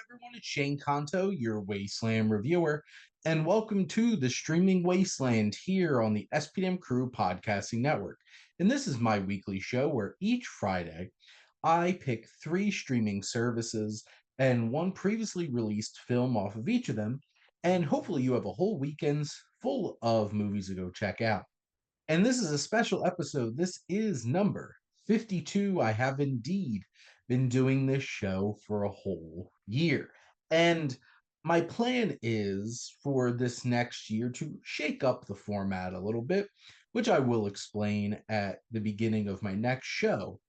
everyone. It's Shane Kanto, your Wasteland reviewer, and welcome to the streaming Wasteland here on the SPDM Crew Podcasting Network. And this is my weekly show where each Friday I pick three streaming services and one previously released film off of each of them. And hopefully, you have a whole weekend's full of movies to go check out. And this is a special episode. This is number 52. I have indeed been doing this show for a whole year. And my plan is for this next year to shake up the format a little bit, which I will explain at the beginning of my next show.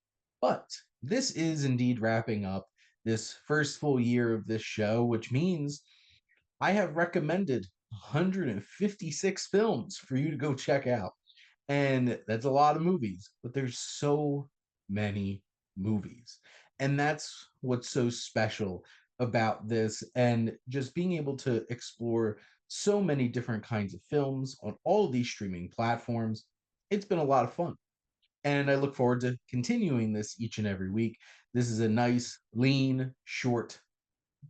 But this is indeed wrapping up this first full year of this show, which means I have recommended 156 films for you to go check out. And that's a lot of movies, but there's so many movies. And that's what's so special about this, and just being able to explore so many different kinds of films on all of these streaming platforms. It's been a lot of fun. And I look forward to continuing this each and every week. This is a nice, lean, short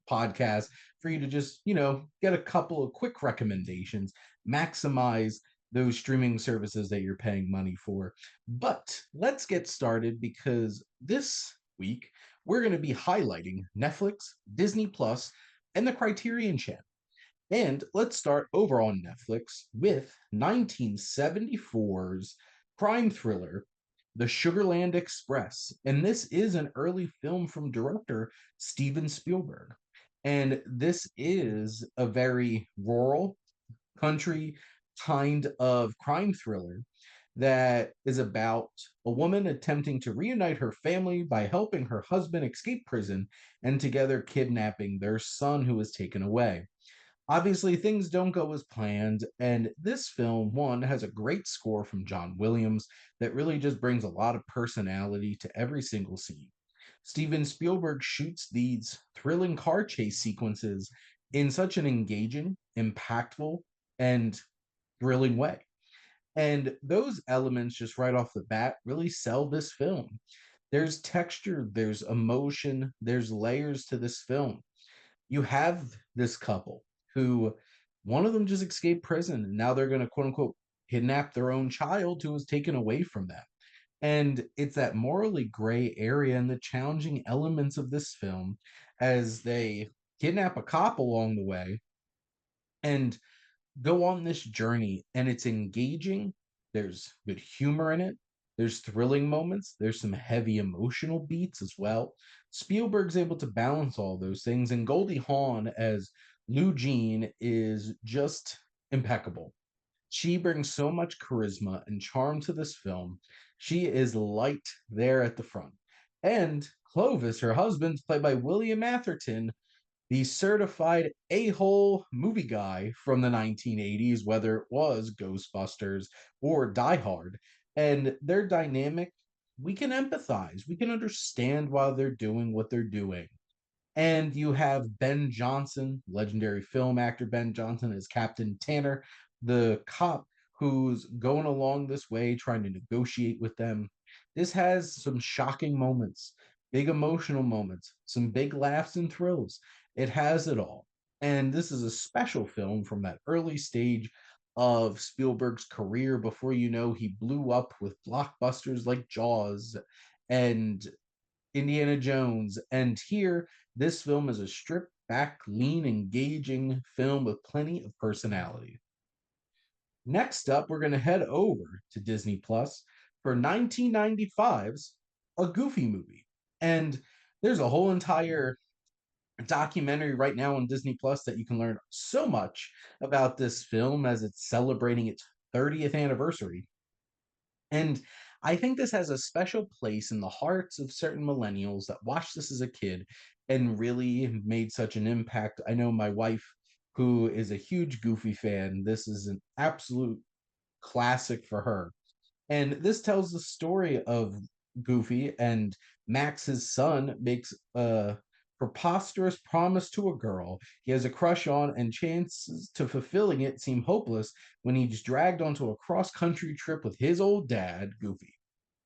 podcast for you to just, get a couple of quick recommendations, maximize those streaming services that you're paying money for. But let's get started because this week we're going to be highlighting Netflix, Disney Plus, and the Criterion Channel. And let's start over on Netflix with 1974's crime thriller, The Sugarland Express. And this is an early film from director Steven Spielberg. And this is a very rural country kind of crime thriller that is about a woman attempting to reunite her family by helping her husband escape prison and together kidnapping their son who was taken away. Obviously, things don't go as planned, and this film, one, has a great score from John Williams that really just brings a lot of personality to every single scene. Steven Spielberg shoots these thrilling car chase sequences in such an engaging, impactful, and thrilling way. And those elements, just right off the bat, really sell this film. There's texture, there's emotion, there's layers to this film. You have this couple who one of them just escaped prison and now they're going to quote unquote kidnap their own child who was taken away from them. And it's that morally gray area and the challenging elements of this film as they kidnap a cop along the way and go on this journey. And it's engaging. There's good humor in it. There's thrilling moments. There's some heavy emotional beats as well. Spielberg's able to balance all those things. And Goldie Hawn as Lou Jean is just impeccable. She brings so much charisma and charm to this film. She is light there at the front. And Clovis, her husband, played by William Atherton, the certified a-hole movie guy from the 1980s, whether it was Ghostbusters or Die Hard. And their dynamic, we can empathize, we can understand why they're doing what they're doing. And you have Ben Johnson, legendary film actor Ben Johnson, as Captain Tanner, the cop who's going along this way trying to negotiate with them. This has some shocking moments, big emotional moments, some big laughs and thrills. It has it all. And this is a special film from that early stage of Spielberg's career before he blew up with blockbusters like Jaws and Indiana Jones. And here, this film is a stripped back, lean, engaging film with plenty of personality. Next up, we're going to head over to Disney Plus for 1995's A Goofy Movie. And there's a whole entire documentary right now on Disney Plus that you can learn so much about this film as it's celebrating its 30th anniversary. And I think this has a special place in the hearts of certain millennials that watched this as a kid and really made such an impact. I know my wife, who is a huge Goofy fan, this is an absolute classic for her. And this tells the story of Goofy and Max, his son, makes a preposterous promise to a girl he has a crush on, and chances to fulfilling it seem hopeless when he's dragged onto a cross country trip with his old dad, Goofy.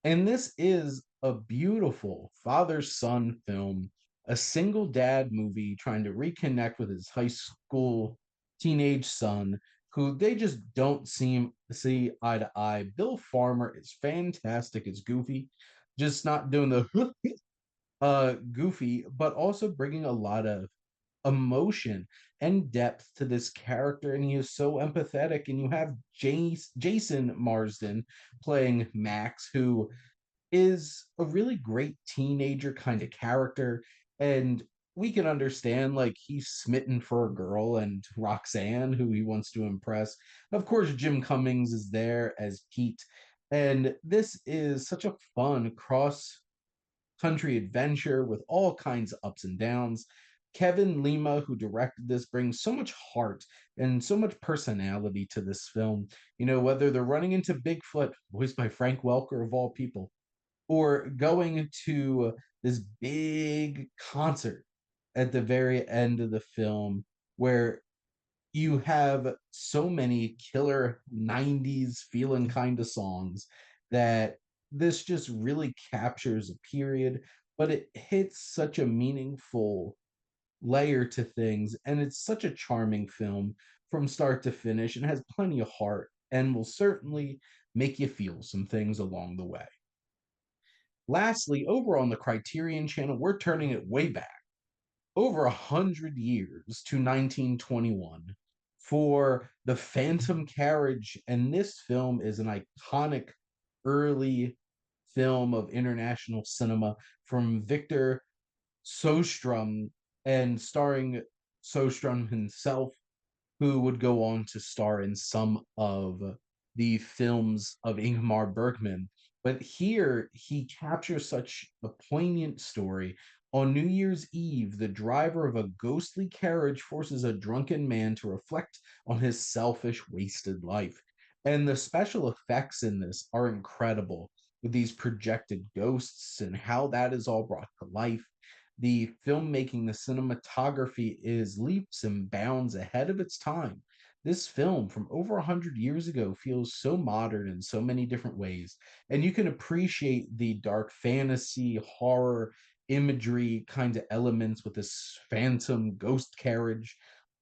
And this is a beautiful father son film a single dad movie trying to reconnect with his high school teenage son, who they just don't seem to see eye to eye. Bill Farmer is fantastic. It's goofy, just not doing the goofy, but also bringing a lot of emotion and depth to this character, and he is so empathetic. And you have Jason Marsden playing Max, who is a really great teenager kind of character, and we can understand like he's smitten for a girl and Roxanne, who he wants to impress. Of course, Jim Cummings is there as Pete, and this is such a fun cross country adventure with all kinds of ups and downs. Kevin Lima, who directed this, brings so much heart and so much personality to this film. You know, whether they're running into Bigfoot, voiced by Frank Welker of all people, or going to this big concert at the very end of the film where you have so many killer 90s feeling kind of songs that this just really captures a period, but it hits such a meaningful layer to things, and it's such a charming film from start to finish and has plenty of heart and will certainly make you feel some things along the way. Lastly, over on the Criterion channel, we're turning it way back over 100 years to 1921 for The Phantom Carriage. And this film is an iconic early film of international cinema from Victor Sostrom, and starring Sostrom himself, who would go on to star in some of the films of Ingmar Bergman. But here he captures such a poignant story. On New Year's Eve, the driver of a ghostly carriage forces a drunken man to reflect on his selfish, wasted life. And the special effects in this are incredible with these projected ghosts and how that is all brought to life. The filmmaking, the cinematography is leaps and bounds ahead of its time. This film from over 100 years ago feels so modern in so many different ways. And you can appreciate the dark fantasy, horror, imagery kind of elements with this phantom ghost carriage.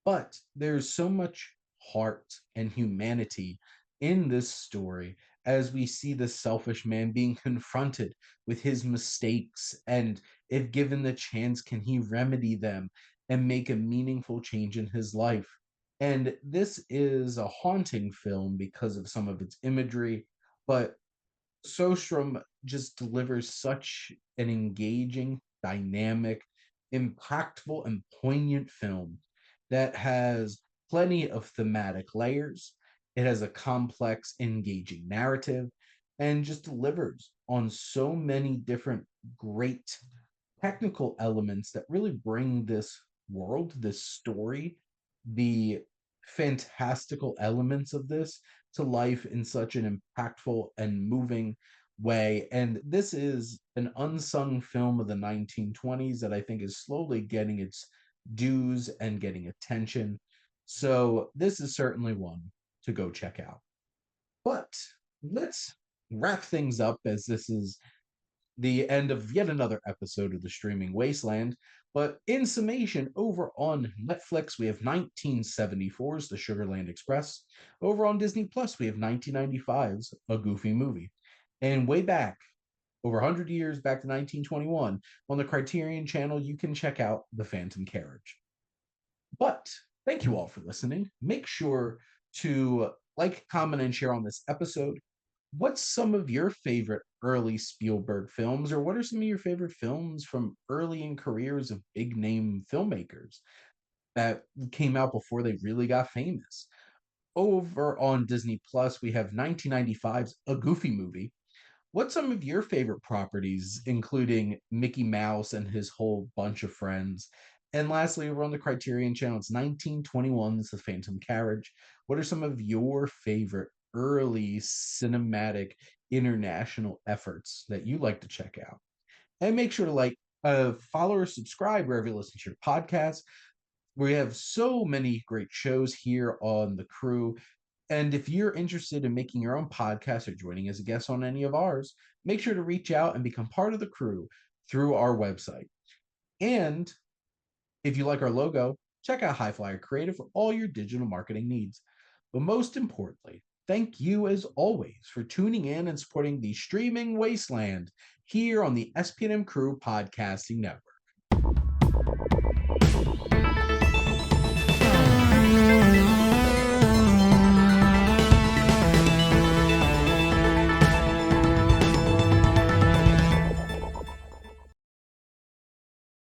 But there's so much heart and humanity in this story as we see the selfish man being confronted with his mistakes, and if given the chance, can he remedy them and make a meaningful change in his life? And this is a haunting film because of some of its imagery, but Sostrom just delivers such an engaging, dynamic, impactful, and poignant film that has plenty of thematic layers. It has a complex, engaging narrative and just delivers on so many different great technical elements that really bring this world, this story, the fantastical elements of this to life in such an impactful and moving way. And this is an unsung film of the 1920s that I think is slowly getting its dues and getting attention. So this is certainly one to go check out. But let's wrap things up, as this is the end of yet another episode of the streaming Wasteland. But in summation, over on Netflix, we have 1974's The Sugarland Express. Over on Disney Plus, we have 1995's A Goofy Movie. And way back, over 100 years back to 1921, on the Criterion channel, you can check out The Phantom Carriage. But thank you all for listening. Make sure to like, comment, and share on this episode. What's some of your favorite early Spielberg films, or what are some of your favorite films from early in careers of big name filmmakers that came out before they really got famous? Over on Disney Plus, we have 1995's A Goofy Movie. What's some of your favorite properties, including Mickey Mouse and his whole bunch of friends? And lastly, over on the Criterion channel, it's 1921's The Phantom Carriage. What are some of your favorite early cinematic international efforts that you like to check out? And make sure to follow or subscribe wherever you listen to your podcast. We have so many great shows here on the crew. And if you're interested in making your own podcast or joining as a guest on any of ours, make sure to reach out and become part of the crew through our website. And if you like our logo, check out High Flyer Creative for all your digital marketing needs. But most importantly, thank you as always for tuning in and supporting the streaming Wasteland here on the SPNM Crew Podcasting Network.